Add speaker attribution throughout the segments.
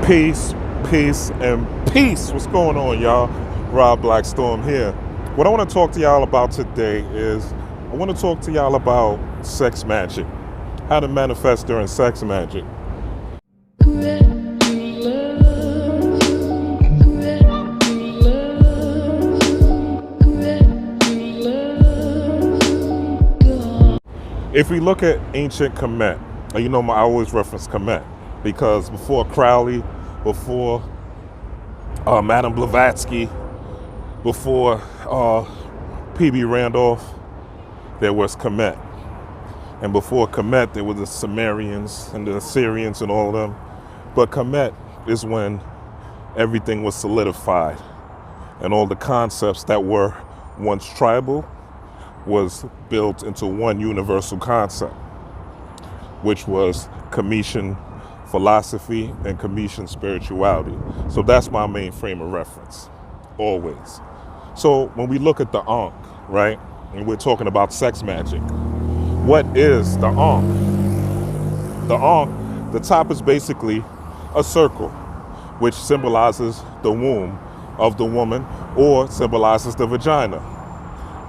Speaker 1: Peace, peace, and peace. What's going on, y'all? Rob Blackstorm here. What I want to talk to y'all about today is I want to talk to y'all about sex magic, how to manifest during sex magic. If we look at ancient Kemet, and I always reference Kemet because before Crowley, before Madame Blavatsky, before P.B. Randolph, there was Kemet. And before Kemet, there were the Sumerians and the Assyrians and all of them. But Kemet is when everything was solidified and all the concepts that were once tribal was built into one universal concept, which was Cometian philosophy and Cometian spirituality. So that's my main frame of reference, always. So when we look at the Ankh, right, and we're talking about sex magic, what is the Ankh? The Ankh, the top is basically a circle, which symbolizes the womb of the woman or symbolizes the vagina.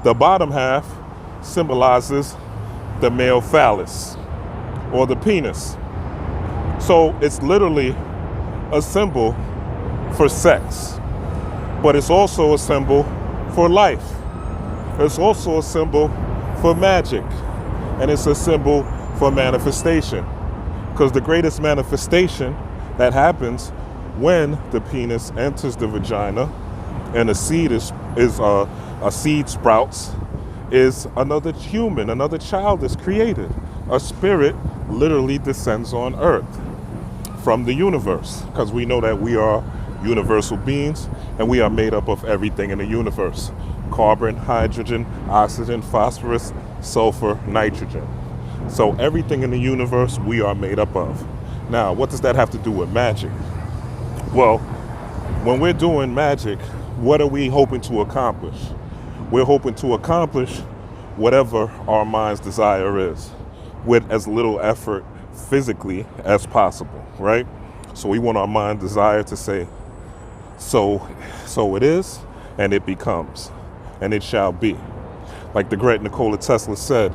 Speaker 1: The bottom half symbolizes the male phallus or the penis. So it's literally a symbol for sex, but it's also a symbol for life. It's also a symbol for magic, and it's a symbol for manifestation, because the greatest manifestation that happens when the penis enters the vagina and a seed a seed sprouts is another human, another child is created. A spirit literally descends on earth from the universe, because we know that we are universal beings and we are made up of everything in the universe: carbon, hydrogen, oxygen, phosphorus, sulfur, nitrogen. So everything in the universe we are made up of. Now, what does that have to do with magic? Well, when we're doing magic, what are we hoping to accomplish? We're hoping to accomplish whatever our mind's desire is with as little effort physically as possible, right? So we want our mind desire to say, so it is, and it becomes, and it shall be. Like the great Nikola Tesla said,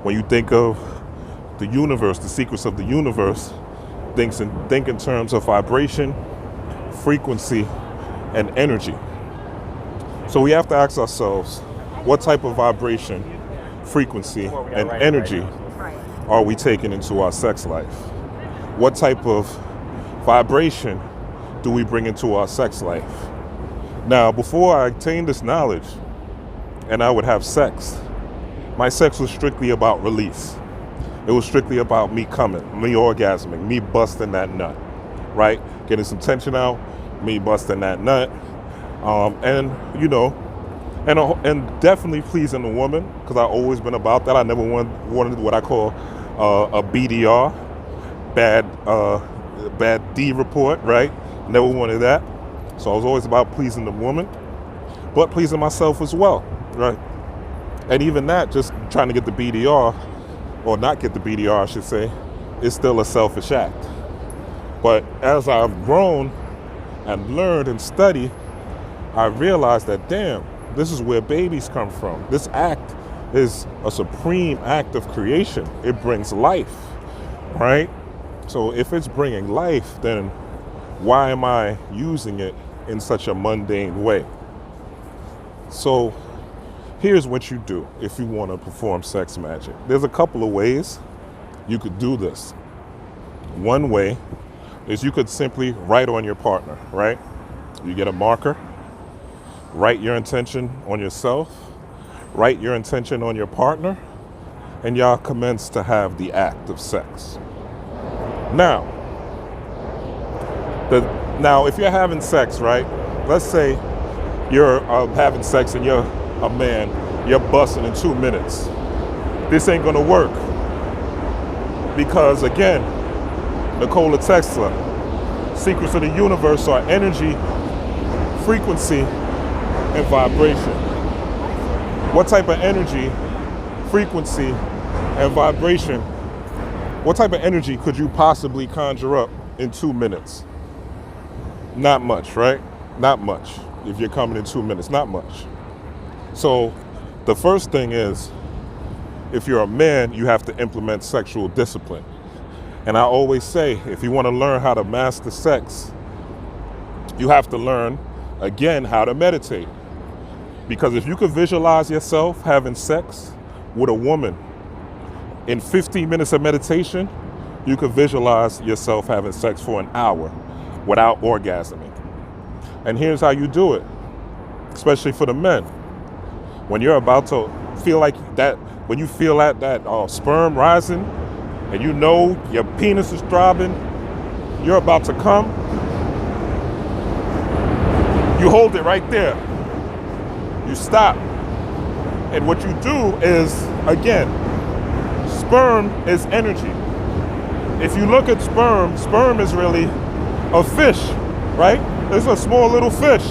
Speaker 1: when you think of the universe, the secrets of the universe, think in terms of vibration, frequency, and energy. So we have to ask ourselves, what type of vibration, frequency, and energy are we taking into our sex life? What type of vibration do we bring into our sex life? Now, before I attained this knowledge and I would have sex, my sex was strictly about release. It was strictly about me coming, me orgasming, me busting that nut, right? Getting some tension out, me busting that nut. And definitely pleasing the woman, because I've always been about that. I never wanted what I call a BDR, bad D report, right? Never wanted that. So I was always about pleasing the woman, but pleasing myself as well, right? And even that, just trying to get the BDR, or not get the BDR, I should say, is still a selfish act. But as I've grown and learned and studied, I realized that, damn, this is where babies come from. This act is a supreme act of creation. It brings life, right? So if it's bringing life, then why am I using it in such a mundane way? So here's what you do if you want to perform sex magic. There's a couple of ways you could do this. One way is you could simply write on your partner, right? You get a marker, write your intention on yourself, write your intention on your partner, and y'all commence to have the act of sex. Now, if you're having sex, right? Let's say you're having sex and you're a man, you're busting in 2 minutes. This ain't gonna work. Because again, Nikola Tesla, secrets of the universe are energy, frequency, and vibration. What type of energy, frequency, and vibration, what type of energy could you possibly conjure up in 2 minutes? Not much, right? Not much. If you're coming in 2 minutes, not much. So the first thing is, if you're a man, you have to implement sexual discipline. And I always say, if you want to learn how to master sex, you have to learn, again, how to meditate. Because if you could visualize yourself having sex with a woman in 15 minutes of meditation, you could visualize yourself having sex for an hour without orgasming. And here's how you do it, especially for the men. When you're about to feel like that, when you feel that sperm rising and you know your penis is throbbing, you're about to come, you hold it right there. You stop. And what you do is, again, sperm is energy. If you look at sperm is really a fish, right? It's a small little fish.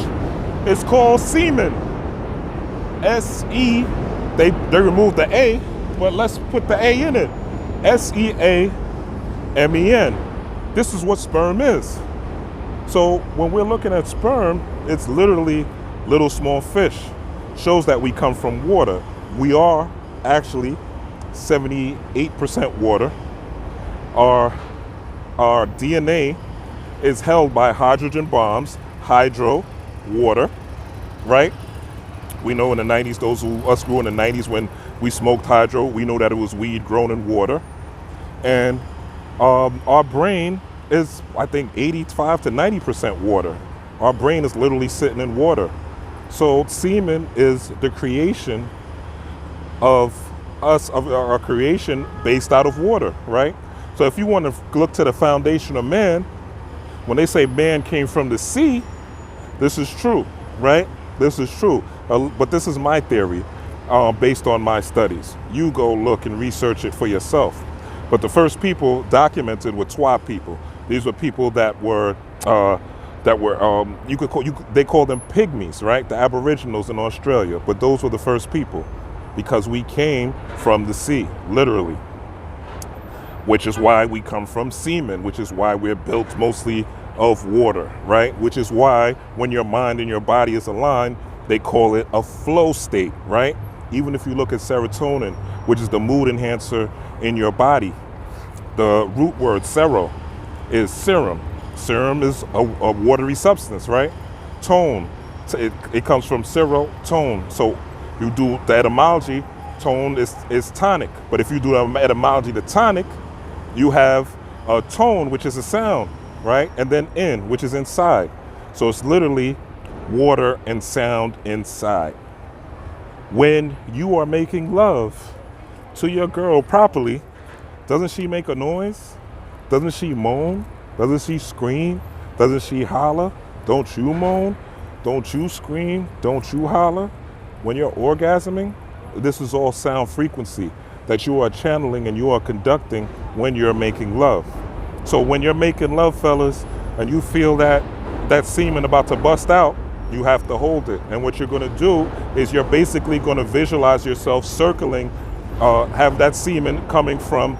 Speaker 1: It's called semen. S-E, they removed the A, but let's put the A in it. S-E-A-M-E-N. This is what sperm is. So when we're looking at sperm, it's literally little small fish. Shows that we come from water. We are actually 78% water. Our DNA is held by hydrogen bombs, hydro, water, right? We know in the 90s, those who us grew in the 90s when we smoked hydro, we know that it was weed grown in water. And our brain is, I think, 85 to 90% water. Our brain is literally sitting in water. So semen is the creation of us, of our creation based out of water, right? So if you want to look to the foundation of man, when they say man came from the sea, this is true, right? This is true. But this is my theory based on my studies. You go look and research it for yourself. But the first people documented were Twa people. These were people that were they call them pygmies, right? The Aboriginals in Australia. But those were the first people because we came from the sea, literally. Which is why we come from semen, which is why we're built mostly of water, right? Which is why when your mind and your body is aligned, they call it a flow state, right? Even if you look at serotonin, which is the mood enhancer in your body, the root word sero is serum. Serum is a watery substance, right? Tone, it comes from serotone. So you do the etymology, tone is tonic. But if you do the etymology, the tonic, you have a tone, which is a sound, right? And then in, which is inside. So it's literally water and sound inside. When you are making love to your girl properly, doesn't she make a noise? Doesn't she moan? Doesn't she scream? Doesn't she holler? Don't you moan? Don't you scream? Don't you holler? When you're orgasming, this is all sound frequency that you are channeling and you are conducting when you're making love. So when you're making love, fellas, and you feel that semen about to bust out, you have to hold it. And what you're going to do is you're basically going to visualize yourself circling, have that semen coming from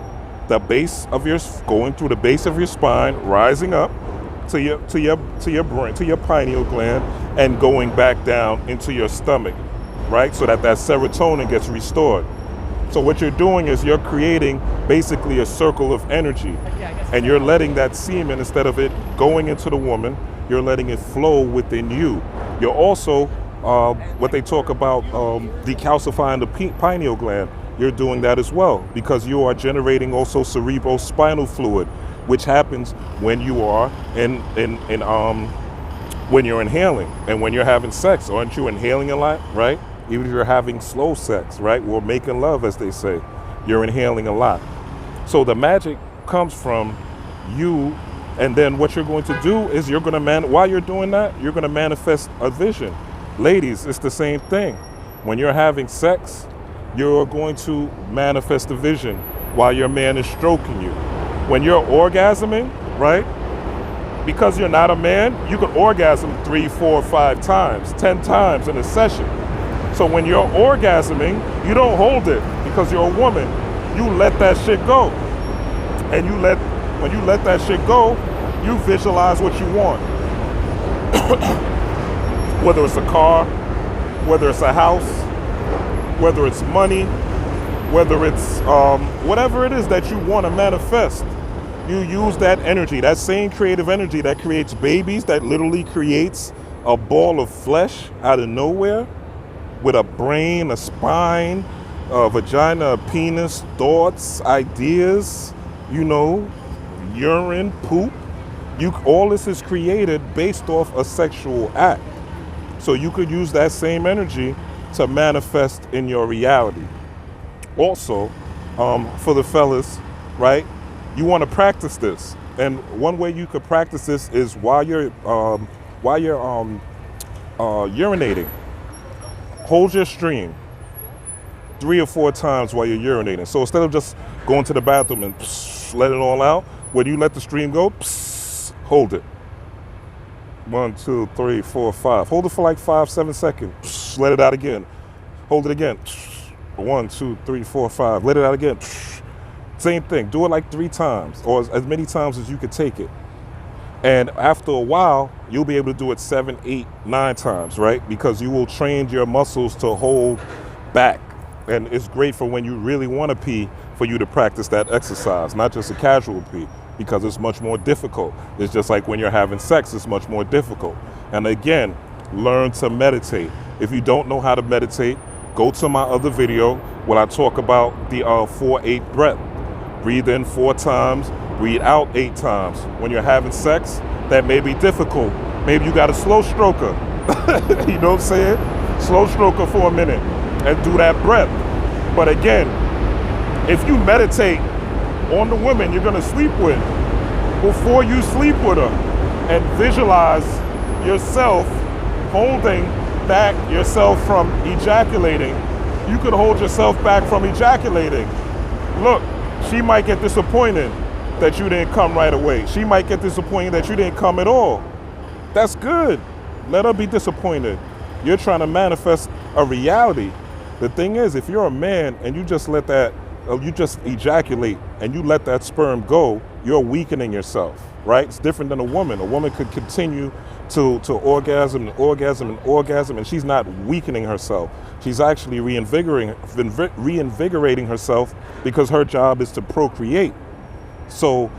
Speaker 1: the base of going through the base of your spine, rising up to your brain, to your pineal gland, and going back down into your stomach, right? So that serotonin gets restored. So what you're doing is you're creating basically a circle of energy, and you're letting that semen, instead of it going into the woman, you're letting it flow within you. You're also, what they talk about, decalcifying the pineal gland. You're doing that as well because you are generating also cerebrospinal fluid, which happens when you are when you're inhaling and when you're having sex. Aren't you inhaling a lot, right? Even if you're having slow sex, right? Or making love, as they say, you're inhaling a lot. So the magic comes from you, and then what you're going to do is you're going to while you're doing that, you're going to manifest a vision. Ladies, it's the same thing. When you're having sex, you're going to manifest a vision while your man is stroking you. When you're orgasming, right? Because you're not a man, you can orgasm 3, 4, 5 times, 10 times in a session. So when you're orgasming, you don't hold it because you're a woman. You let that shit go. And when you let that shit go, you visualize what you want. Whether it's a car, whether it's a house, whether it's money, whether it's whatever it is that you want to manifest, you use that energy, that same creative energy that creates babies, that literally creates a ball of flesh out of nowhere with a brain, a spine, a vagina, a penis, thoughts, ideas, urine, poop. All this is created based off a sexual act. So you could use that same energy to manifest in your reality. Also, for the fellas, right? You want to practice this, and one way you could practice this is while you're urinating. Hold your stream 3 or 4 times while you're urinating. So instead of just going to the bathroom and let it all out, when you let the stream go, hold it. 1, 2, 3, 4, 5. Hold it for like 5, 7 seconds. Let it out again. Hold it again. 1, 2, 3, 4, 5. Let it out again. Same thing. Do it like 3 times, or as many times as you could take it. And after a while, you'll be able to do it 7, 8, 9 times, right? Because you will train your muscles to hold back. And it's great for when you really want to pee, for you to practice that exercise, not just a casual pee, because it's much more difficult. It's just like when you're having sex, it's much more difficult. And again, learn to meditate. If you don't know how to meditate, go to my other video where I talk about the 4-8 breath. Breathe in 4 times, breathe out 8 times. When you're having sex, that may be difficult. Maybe you got a slow stroker. You know what I'm saying? Slow stroker for a minute and do that breath. But again, if you meditate on the woman you're gonna sleep with, before you sleep with her, and visualize yourself holding back yourself from ejaculating, you could hold yourself back from ejaculating. Look, she might get disappointed that you didn't come right away. She might get disappointed that you didn't come at all. That's good. Let her be disappointed. You're trying to manifest a reality. The thing is, if you're a man and you just you just ejaculate and you let that sperm go, you're weakening yourself, right? It's different than a woman. A woman could continue to orgasm and orgasm and orgasm, and she's not weakening herself. She's actually reinvigorating herself, because her job is to procreate. So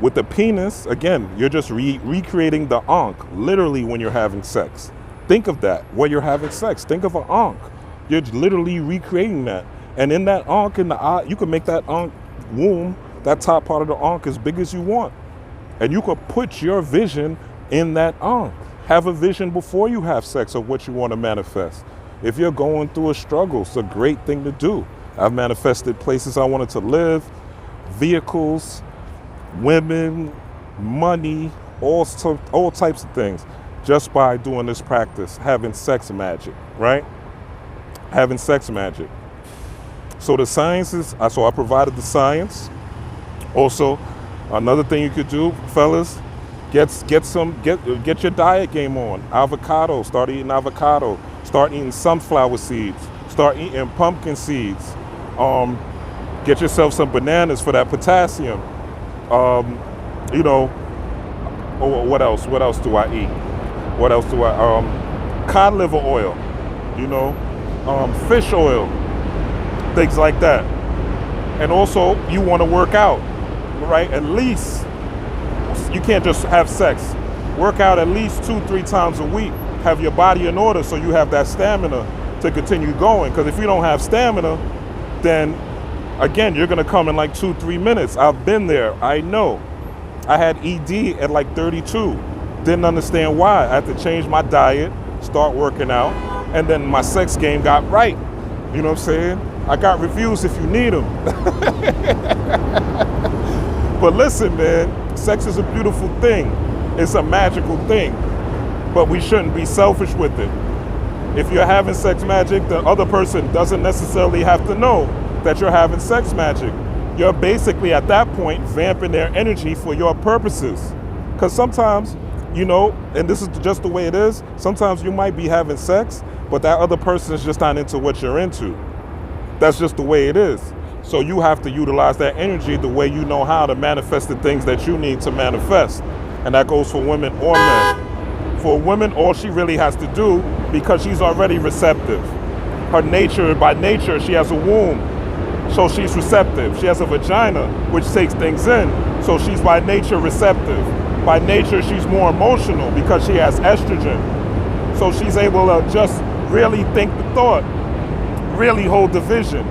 Speaker 1: with the penis, again, you're just recreating the Ankh, literally, when you're having sex. Think of that, when you're having sex. Think of an Ankh. You're literally recreating that. And in that Ankh, in the eye, you can make that Ankh womb, that top part of the Ankh, as big as you want. And you could put your vision in that Ankh. Have a vision before you have sex of what you want to manifest. If you're going through a struggle, it's a great thing to do. I've manifested places I wanted to live, vehicles, women, money, all types of things, just by doing this practice, having sex magic, right? Having sex magic. So the sciences, so I provided the science. Also, another thing you could do, fellas, get your diet game on. Avocado, start eating avocado. Start eating sunflower seeds. Start eating pumpkin seeds. Get yourself some bananas for that potassium. What else? What else do I eat? What else do I? Cod liver oil. Fish oil. Things like that. And also, you want to work out, right? At least, you can't just have sex. Work out at least 2-3 times a week. Have your body in order so you have that stamina to continue going. Because if you don't have stamina, then again, you're going to come in like 2-3 minutes. I've been there. I know. I had ED at like 32. Didn't understand why. I had to change my diet, start working out, and then my sex game got right. You know what I'm saying? I got reviews if you need them. But listen, man, sex is a beautiful thing. It's a magical thing. But we shouldn't be selfish with it. If you're having sex magic, the other person doesn't necessarily have to know that you're having sex magic. You're basically at that point vamping their energy for your purposes. Because sometimes, and this is just the way it is, sometimes you might be having sex, but that other person is just not into what you're into. That's just the way it is. So you have to utilize that energy the way you know how to manifest the things that you need to manifest. And that goes for women or men. For a woman, all she really has to do, because she's already receptive. Her nature, by nature, she has a womb, so she's receptive. She has a vagina, which takes things in, so she's by nature receptive. By nature, she's more emotional because she has estrogen. So she's able to just really think the thought, really hold the vision.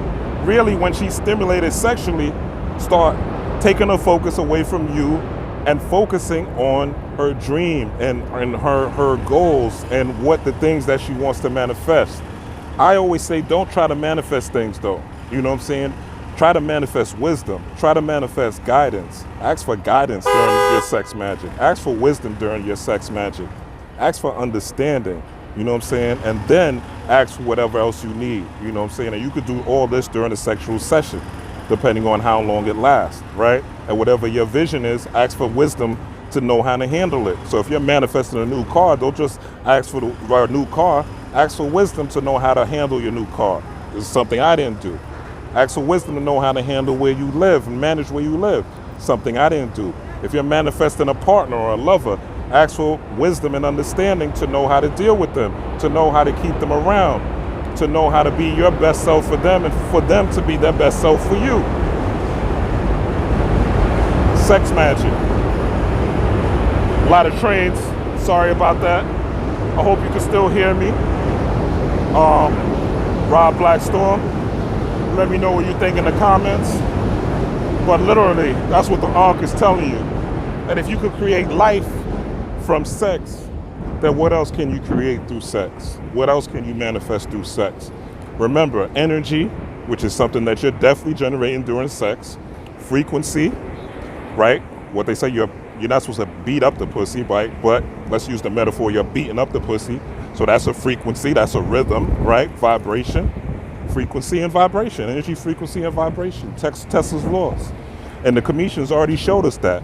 Speaker 1: Really, when she's stimulated sexually, start taking her focus away from you and focusing on her dream and her goals and what the things that she wants to manifest. I always say, don't try to manifest things though. You know what I'm saying? Try to manifest wisdom. Try to manifest guidance. Ask for guidance during your sex magic. Ask for wisdom during your sex magic. Ask for understanding. You know what I'm saying? And then ask for whatever else you need. You know what I'm saying? And you could do all this during a sexual session, depending on how long it lasts, right? And whatever your vision is, ask for wisdom to know how to handle it. So if you're manifesting a new car, don't just ask for a new car. Ask for wisdom to know how to handle your new car. This is something I didn't do. Ask for wisdom to know how to handle where you live and manage where you live. Something I didn't do. If you're manifesting a partner or a lover, ask for wisdom and understanding to know how to deal with them, to know how to keep them around, to know how to be your best self for them and for them to be their best self for you. Sex magic. A lot of trains. Sorry about that. I hope you can still hear me. Rob Blackstorm. Let me know what you think in the comments. But literally, that's what the Ankh is telling you. And if you could create life from sex, then what else can you create through sex? What else can you manifest through sex? Remember, energy, which is something that you're definitely generating during sex. Frequency, right? What they say, you're not supposed to beat up the pussy, right? But let's use the metaphor, you're beating up the pussy. So that's a frequency, that's a rhythm, right? Vibration, frequency and vibration, energy, frequency and vibration, Tesla's laws. And the Cometians already showed us that.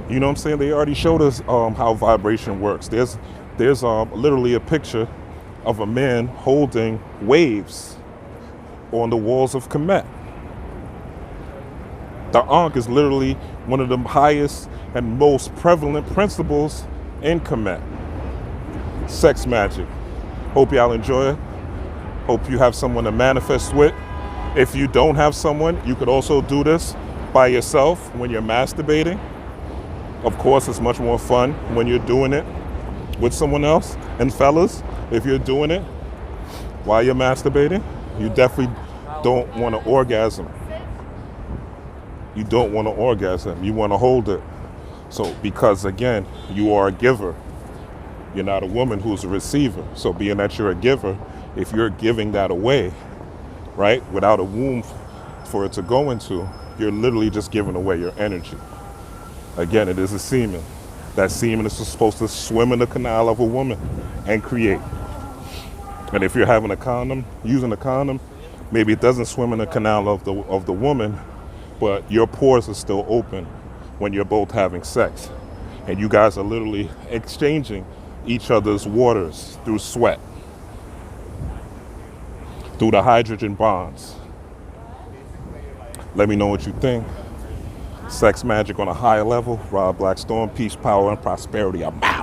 Speaker 1: You know what I'm saying? They already showed us how vibration works. There's literally a picture of a man holding waves on the walls of Kemet. The Ankh is literally one of the highest and most prevalent principles in Kemet. Sex magic. Hope y'all enjoy it. Hope you have someone to manifest with. If you don't have someone, you could also do this by yourself when you're masturbating. Of course, it's much more fun when you're doing it with someone else. And fellas, if you're doing it while you're masturbating, you definitely don't want to orgasm. You don't want to orgasm. You want to hold it. So, because again, you are a giver. You're not a woman who's a receiver. So being that you're a giver, if you're giving that away, right, without a womb for it to go into, you're literally just giving away your energy. Again, it is a semen. That semen is supposed to swim in the canal of a woman and create. And if you're having a condom, using a condom, maybe it doesn't swim in the canal of the woman, but your pores are still open when you're both having sex. And you guys are literally exchanging each other's waters through sweat, through the hydrogen bonds. Let me know what you think. Sex magic on a higher level. Rob Blackstorm, peace, power, and prosperity. I'm out.